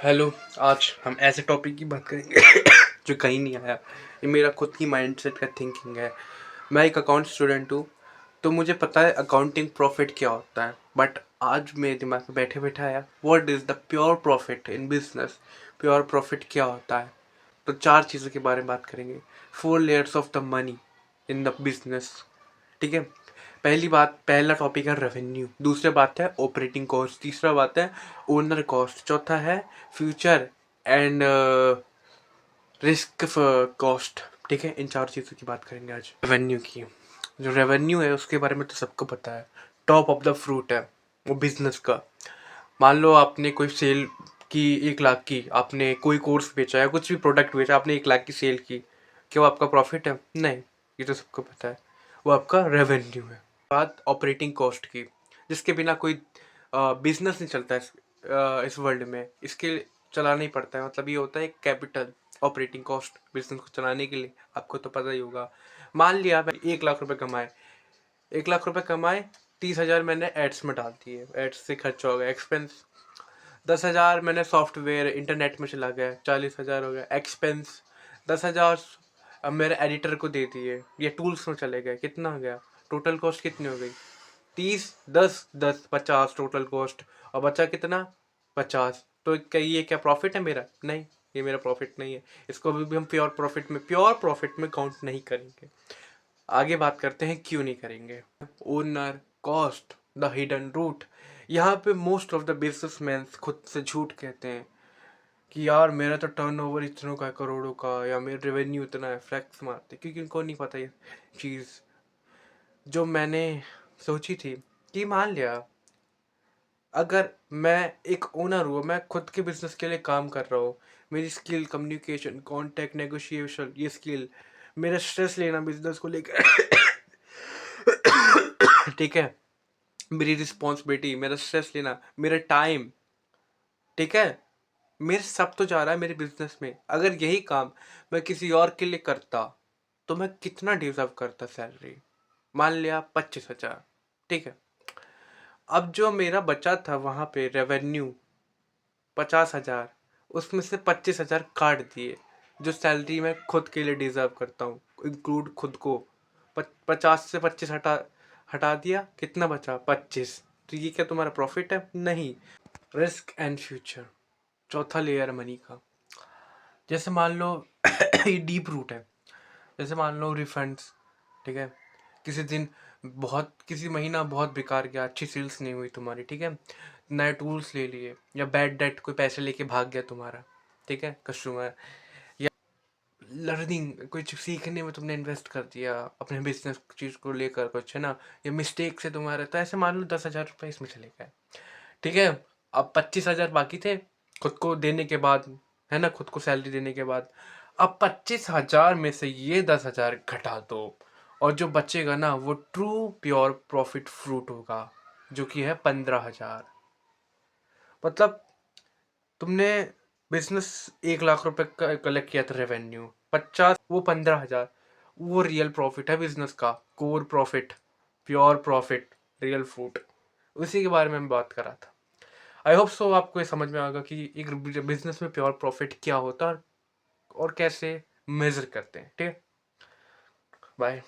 Hello. आज हम ऐसे टॉपिक की बात करेंगे जो कहीं नहीं आया। ये मेरा खुद की माइंडसेट का थिंकिंग है। मैं एक अकाउंट स्टूडेंट हूँ, तो मुझे पता है अकाउंटिंग प्रॉफिट क्या होता है। बट आज मेरे दिमाग में बैठे बैठे आया, what is the pure profit in business. Pure profit क्या होता है? तो 4 चीज़ों के बारे में बात करेंगे। 4 layers of the money in the business. ठीक है। पहला टॉपिक है रेवेन्यू, दूसरा बात है ऑपरेटिंग कॉस्ट, तीसरा बात है ओनर कॉस्ट, चौथा है फ्यूचर एंड रिस्क कॉस्ट। ठीक है, इन 4 चीज़ों की बात करेंगे आज। रेवेन्यू की, जो रेवेन्यू है उसके बारे में तो सबको पता है, टॉप ऑफ द फ्रूट है वो बिजनेस का। मान लो आपने कोई सेल की 1 लाख की, आपने कोई कोर्स बेचा या कुछ भी प्रोडक्ट बेचा, आपने 1 लाख की सेल की, क्या वो आपका प्रॉफिट है? नहीं, ये तो सबको पता है, वो आपका रेवेन्यू है। बात ऑपरेटिंग कॉस्ट की, जिसके बिना कोई बिजनेस नहीं चलता इस वर्ल्ड में, इसके चलाना ही पड़ता है। मतलब ये होता है कैपिटल ऑपरेटिंग कॉस्ट बिजनेस को चलाने के लिए। आपको तो पता ही होगा। मान लिया मैं 1 लाख रुपए कमाए, 1 लाख रुपए कमाए, 30,000 मैंने एड्स में डाल दिए, एड्स से खर्चा हो गया एक्सपेंस। 10,000 मैंने सॉफ्टवेयर इंटरनेट में चला गया, 40,000 हो गया एक्सपेंस। 10,000 अब मेरे एडिटर को दे दिए, ये टूल्स में चले गए, कितना हो गया? टोटल कॉस्ट कितनी हो गई? 30, 10, 10, 50 टोटल कॉस्ट। और बचा कितना? 50। तो क्या ये क्या प्रॉफिट है मेरा? नहीं, ये मेरा प्रॉफिट नहीं है। इसको भी हम प्योर प्रॉफिट में काउंट नहीं करेंगे। आगे बात करते हैं क्यों नहीं करेंगे। Owner cost, the hidden root. यहाँ पे मोस्ट ऑफ द बिजनेसमैन खुद से झूठ कहते हैं कि यार मेरा तो टर्नओवर इतनों का है, करोड़ों का, या मेरा रेवेन्यू इतना है, फ्लैक्स मारते, क्योंकि उनको नहीं पता ये चीज़ जो मैंने सोची थी। कि मान लिया अगर मैं एक ओनर हूँ, मैं खुद के बिजनेस के लिए काम कर रहा हूँ, मेरी स्किल कम्युनिकेशन, कॉन्टैक्ट, नेगोशिएशन, ये स्किल, मेरा स्ट्रेस लेना बिजनेस को लेकर ठीक है, मेरी रिस्पॉन्सिबिलिटी, मेरा स्ट्रेस लेना, मेरा टाइम, ठीक है, मेरे सब तो जा रहा है मेरे बिजनेस में। अगर यही काम मैं किसी और के लिए करता तो मैं कितना डिजर्व करता सैलरी? मान लिया 25,000। ठीक है, अब जो मेरा बचा था वहां पे रेवेन्यू 50,000, उसमें से 25,000 काट दिए, जो सैलरी मैं खुद के लिए डिजर्व करता हूँ, इंक्लूड खुद को। 50 से 25 हटा हटा दिया, कितना बचा? 25। तो ये क्या तुम्हारा प्रॉफिट है? नहीं। रिस्क एंड फ्यूचर, चौथा लेयर मनी का। जैसे मान लो ये डीप रूट है। जैसे मान लो रिफंड्स, ठीक है, किसी महीना बहुत बेकार गया, अच्छी सेल्स नहीं हुई तुम्हारी, ठीक है, नए टूल्स ले लिए, या बैड डेट कोई पैसे लेके भाग गया तुम्हारा, ठीक है, कस्टमर, या लर्निंग कुछ सीखने में तुमने इन्वेस्ट कर दिया अपने बिजनेस चीज़ को लेकर कुछ, है ना, या मिस्टेक से तुम्हारा, तो ऐसे मान लो 10,000 रुपये इसमें चले गए। ठीक है, अब 25,000 बाकी थे खुद को देने के बाद, है ना, खुद को सैलरी देने के बाद। अब 25,000 में से ये 10,000 घटा दो, और जो बचेगा ना वो ट्रू प्योर प्रॉफिट फ्रूट होगा, जो कि है 15,000। मतलब तुमने बिजनेस 1 लाख रुपए का कलेक्ट किया था रेवेन्यू, 50 वो 15,000, वो रियल प्रॉफिट है बिजनेस का, core profit, pure profit, real fruit. उसी के बारे में मैं बात कर रहा था। आई होप सो आपको ये समझ में आएगा कि एक बिजनेस में प्योर प्रॉफिट क्या होता है और कैसे मेजर करते हैं। ठीक है, बाय।